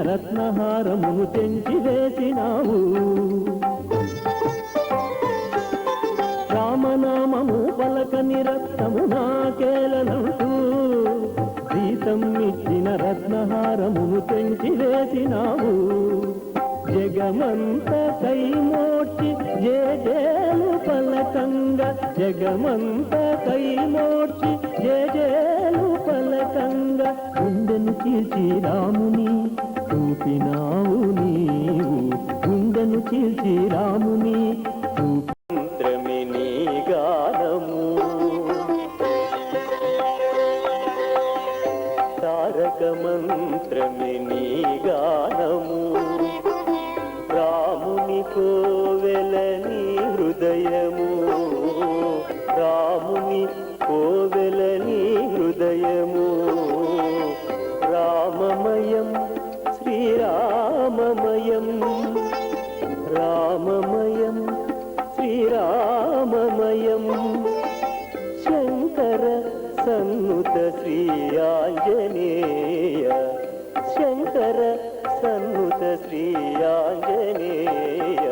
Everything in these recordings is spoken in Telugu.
రత్నహారమును తెంచి వేసినావు. రామనామము పలకని రత్నము నాకేలనంటూ సీతం ఇచ్చిన రత్నహారమును తెంచి వేసినావు. జగమంత కైమోడ్చి జేజేలు పలకంగా, జగమంత కైమోడ్చి జేజేలు పలకంగా, గుండెను చీల్చి రాముని చూపినావు నీవు. గుండెను చీల్చి రాముని చూపింద్రమి నీ గానము. తారక మంత్రమి నీ గానము. రాముని కోవెలని హృదయము, రాముని కోవెలని హృదయము. రామమయం శ్రీరామమయం, రామమయం శ్రీరామమయం. శంకర సన్నుత శ్రీ ఆంజనేయ, శంకర సన్నుత శ్రీ ఆంజనేయ.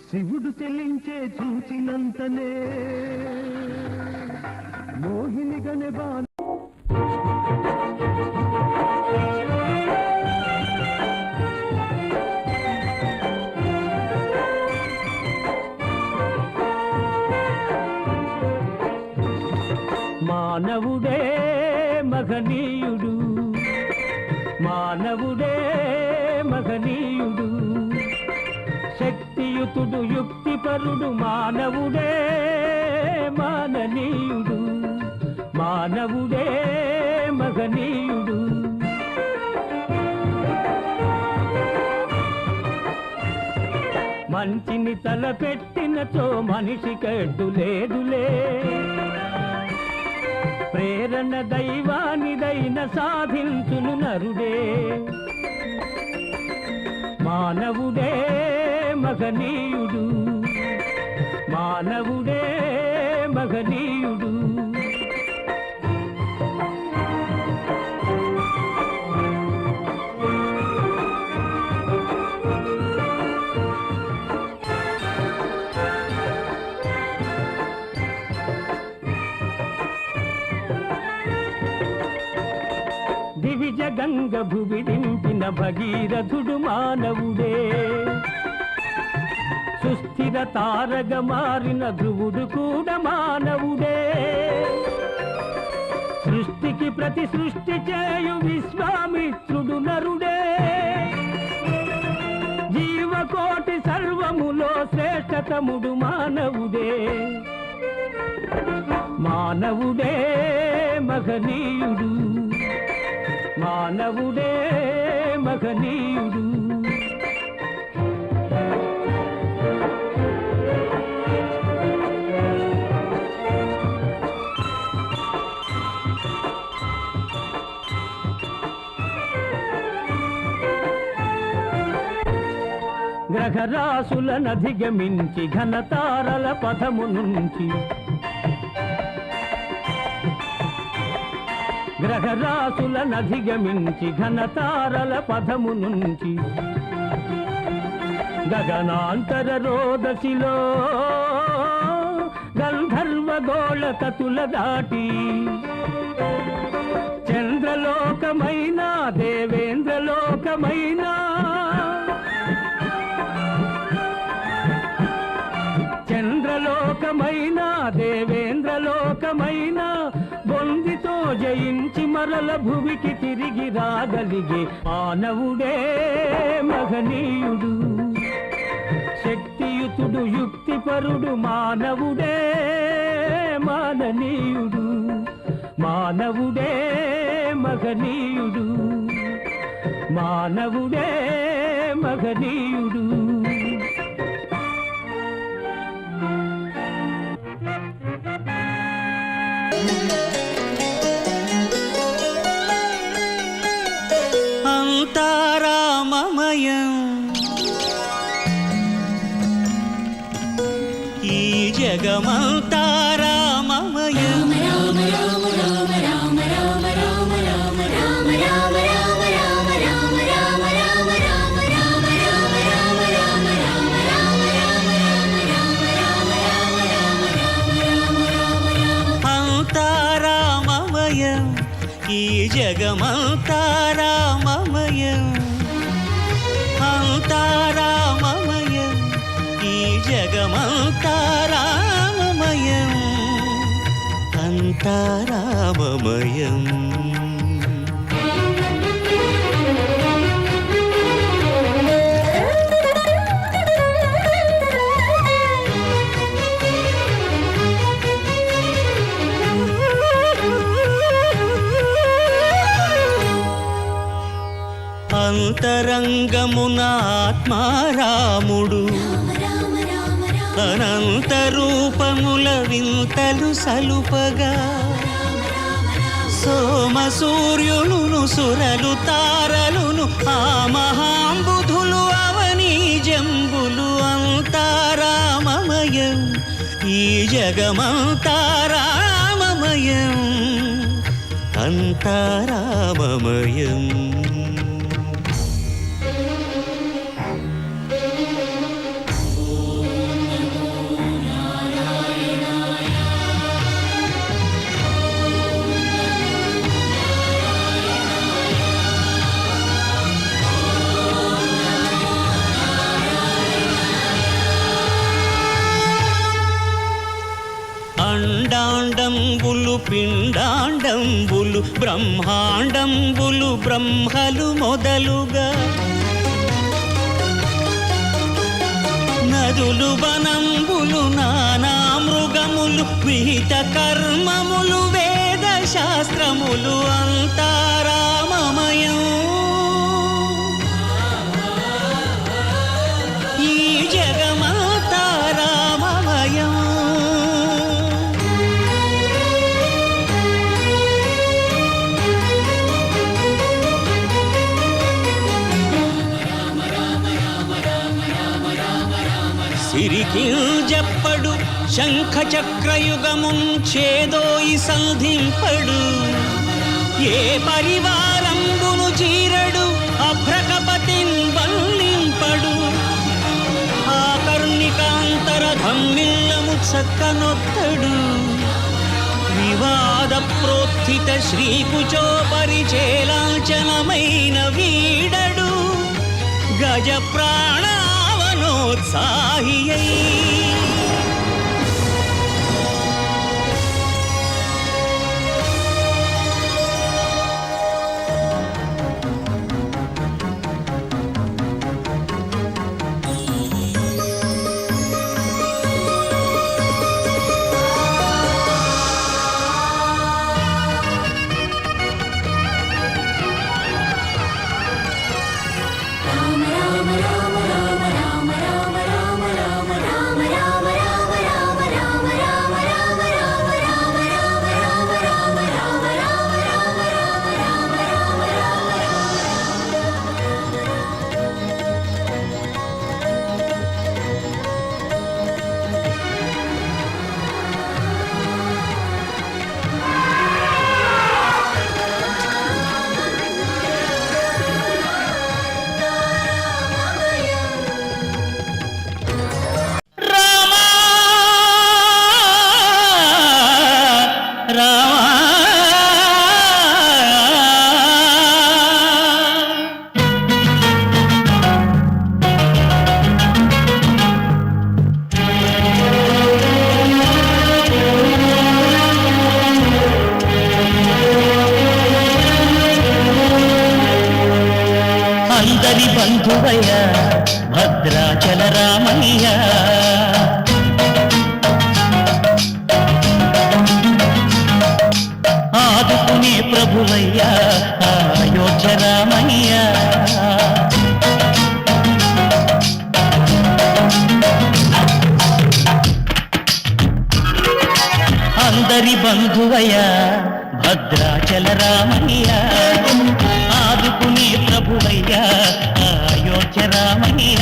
శివుడు చెల్లించే చూచినంతనే మోహిని గణెబా. మానవుడే మహనీయుడు, మానవుడే మహనీయుడు. శక్తియుతుడు యుక్తిపరుడు మానవుడే మాననీయుడు, మానవుడే మహనీయుడు. మంచిని తలపెట్టినచో మనిషి కడ్డు లేదులే. ప్రేరణ దైవానిదైన సాధించును నరుడే. మానవుడే మహనీయుడు, మానవుడే మహనీయుడు. దివిజ గంగ భువి దింపిన భగీరథుడు మానవుడే. సుస్థిర తారగ మారిన ధ్రువుడు కూడా మానవుడే. సృష్టికి ప్రతి సృష్టి చేయు విశ్వామిత్రుడు నరుడే. జీవకోటి సర్వములో శ్రేష్టతముడు మానవుడే. మానవుడే మహనీయుడు, మానవుడే మహనీయుడు. గ్రహరాశులనధిగమించి ఘనతారల పథము నుంచి, గ్రహరాశులనధిగమించి ఘనతారల పథము నుంచి. గగనాంతర రోదసిలో గంధర్వ గోళకతుల దాటి, చంద్రలోకమైన దేవేంద్రలోకమైన, చంద్రలోకమైన దేవేంద్రలోకమైన బొందితో జయించి మరల భువికి తిరిగి రాగలిగే మానవుడే మహనీయుడు. శక్తియుతుడు యుక్తిపరుడు మానవుడే మాననీయుడు, మానవుడే మహనీయుడు, మానవుడే మహనీయుడు. అంతారామమయం ఈ జగమంతారామమయం. జగమంతా రామమయం అంతా రామమయం. అంతరంగమున ఆత్మారాముడు అనంత రూపముల వింతలు సలుపగా సోమ సూర్యులును సురలు తారలును ఆ మహాంబుధులు అవనీ జంబులు అంతా రామమయం ఈ జగమంతా రామమయం అంతా రామమయం. అండాండంబులు పిండాండంబులు బ్రహ్మాండంబులు బ్రహ్మలు మొదలుగా నదులు వనంబులు నానా మృగములు విహిత కర్మములు వేద శాస్త్రములు అంతా రామమయం ఈ జగమంతా రామమయం. సిరికింజప్పడు శంఖ చక్రయుగముంచేదోయి సంధింపడు ఏ పరివారంబును చీరడు అభ్రకపతిన్ వల్లింపడు ఆకర్ణికాంతర ధమ్మిల్లము చక్కనొత్తడు వివాద ప్రోత్థిత శ్రీకుచో పరిచేలాంచనమైన వీడడు గజ ప్రాణావనోత్సాహియై అందరి బంధువయ్య భద్రాచల రామయ్య ఆదుకునే ప్రభువయ్య అయోధ్య రామయ్య అందరి బంధువయ్య భద్రాచల రామయ్య ఆదుకునే ప్రభువయ్య అయోధ్య రామయ్య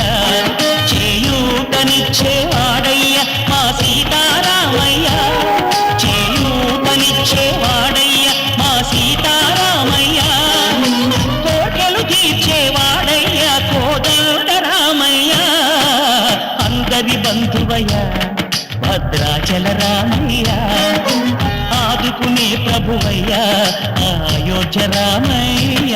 చేయూతనిచ్చేవాడయ్య మా సీతారామయ్య చేయూతనిచ్చేవాడయ్య మా సీతారామయ్య కోటలు తీర్చేవాడయ్య కోదండ రామయ్య అందరి బంధువయ్య భద్రాచల రామయ్య ఆదుకునే ప్రభువయ్య అయోధ్య రామయ్య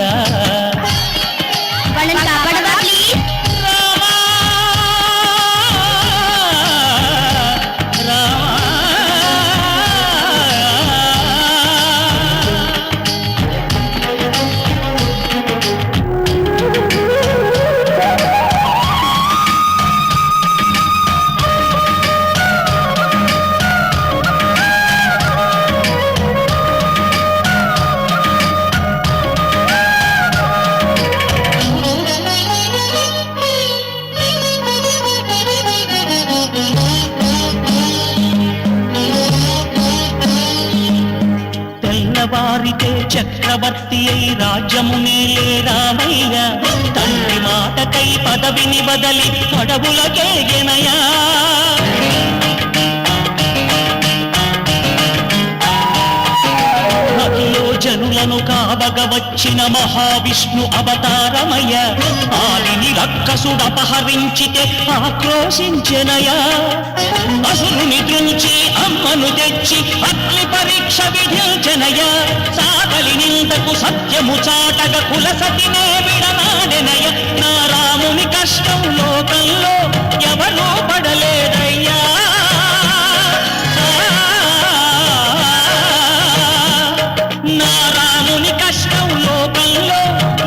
చక్రవర్తి అయి రాజ్యము నేలే రామయ్య తండ్రి మాటకై పదవిని బదలి అడవులకేగెనయా జనులను కావగ వచ్చిన మహావిష్ణు అవతారమయ్య ఆలిని రక్కసుడపహరించితే ఆక్రోశించెనయా అసురుని దృంచి అమ్మను తెచ్చి అగ్ని పరీక్ష విధించెనయ సాగలి నిందకు సత్యము చాటగ కులసతినే విడనాడెనయ నా రాముని కష్టం లోకంలో ఎవరూ పడలేదయ్యా నా రాముని కష్టం లోకంలో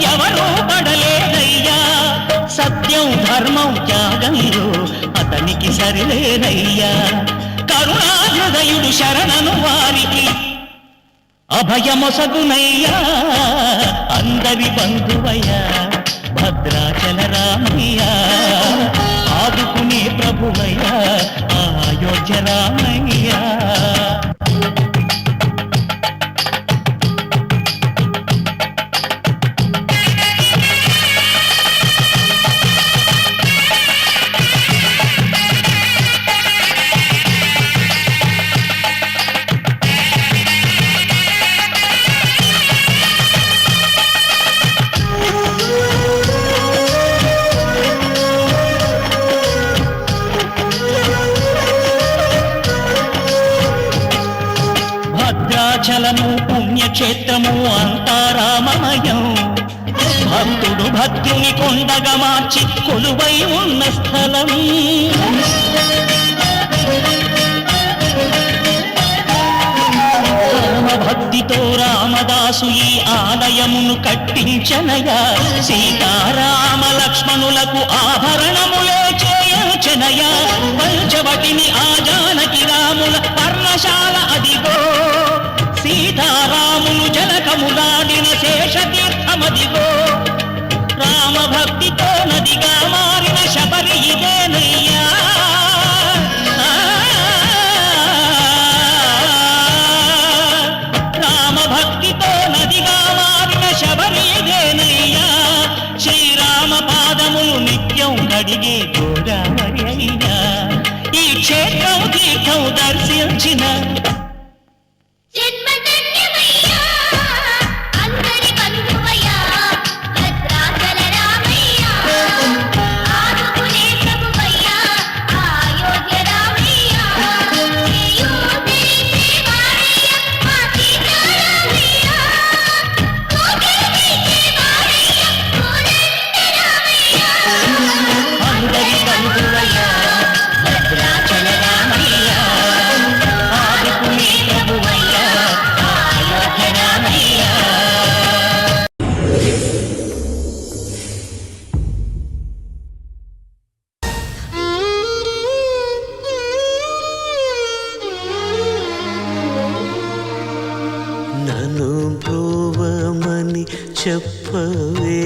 ఎవరూ పడలేదయ్యా సత్యం ధర్మం త్యాగంలో అతనికి సరిలేదయ్యా కరుణాహృదయుడు శరణను వారికి అభయమొసగునయ్యా అందరి బంధువయ్యా భద్రాచల రామయ్య ఆదుకునే ప్రభువయ్యా అయోధ్య రామయ్య భద్రాచలము పుణ్యక్షేత్రము అంతా రామమయం భక్తుడు భక్తుని కొండగా మార్చి కొలువై ఉన్న స్థలం భక్తితో రామదాసు ఈ ఆలయమును కట్టించనయా సీతారామ లక్ష్మణులకు ఆభరణములే చేయించనయా పంచవటిని ఆ జానకి రాముల పర్ణశాల అదిగో సీతారాములు జలకములాడిన శేషతీర్థమదిగో రామభక్తితో నదిగా మారిన శబరి ఇదేనయ్యా రామభక్తితో నదిగా మారిన శబరి ఇదేనయ్యా శ్రీరామ పాదములు నిత్యం గడిగే గోదావరి అయ్యా ఈ క్షేత్రం తీర్థం దర్శించిన చెప్పవే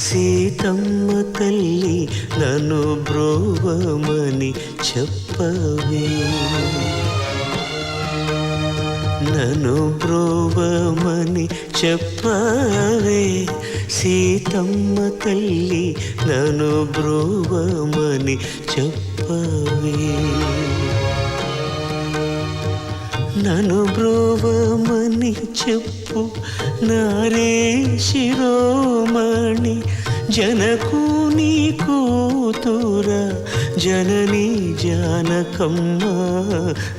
సీతమ్మ తల్లి నన్ను బ్రోవమని చెప్పవే నన్ను బ్రోవమని చెప్పవే సీతమ్మ తల్లి నన్ను బ్రోవమని చెప్పవే నన్ను బ్రోవమని చెప్పు నారే శిరోమణి జనకుని కూతురా జనని జానకమ్మ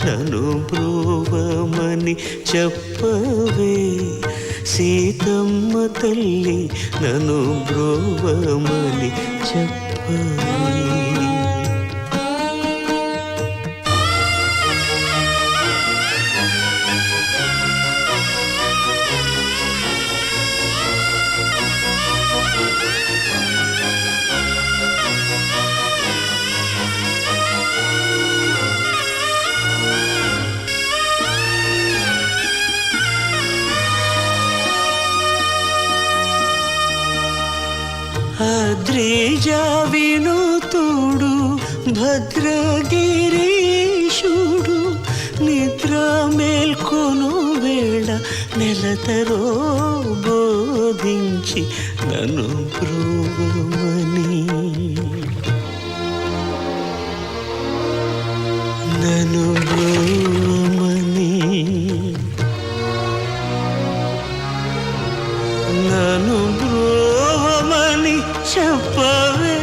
నన్ను బ్రోవమని చెప్పవే సీతమ్మ తల్లి నన్ను బ్రోవమని చెప్పవే అద్రిజా వినుతుడు భద్రగిరీశుడు నిద్ర మేల్కొను వేళ నెల కథలో బోధించి నన్ను బ్రోవమని నన్ను బ్రోవమని నన్ను బ్రోవమని చెప్పవే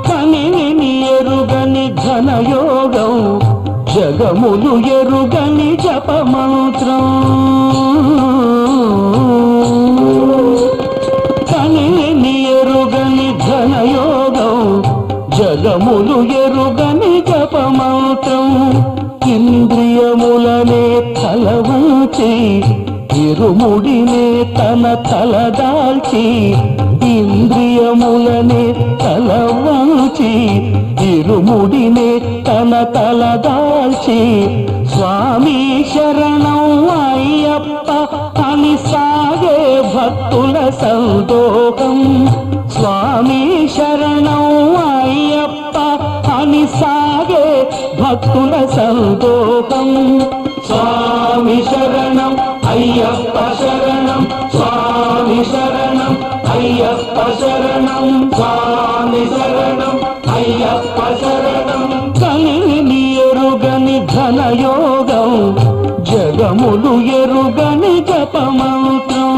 కనిని ఎరుగని ఘనయోగం జగములు ఎరుగని జపమంత్రం కనిని ఎరుగని ఘనయోగం జగములు ఎరుగని జపమంత్రం ఇంద్రియములనే తలవంచి ఇరుముడినే తన తలదాల్చి ఇంద్రియములనే తలవంచి ఇరుముడినే తన తలదాల్చి స్వామి శరణం అయ్యప్ప అని సాగే భక్తుల సందోహం స్వామి శరణం అయ్యప్ప అని సాగే భక్తుల సందోహం స్వామి శరణం అయ్యప్ప శరణం స్వామి శరణం అయ్యప్ప శరణం స్వామి శరణం అయ్యప్ప శరణం కనిని ఎరుగని ఘనయోగం జగములు ఎరుగని జపమంత్రం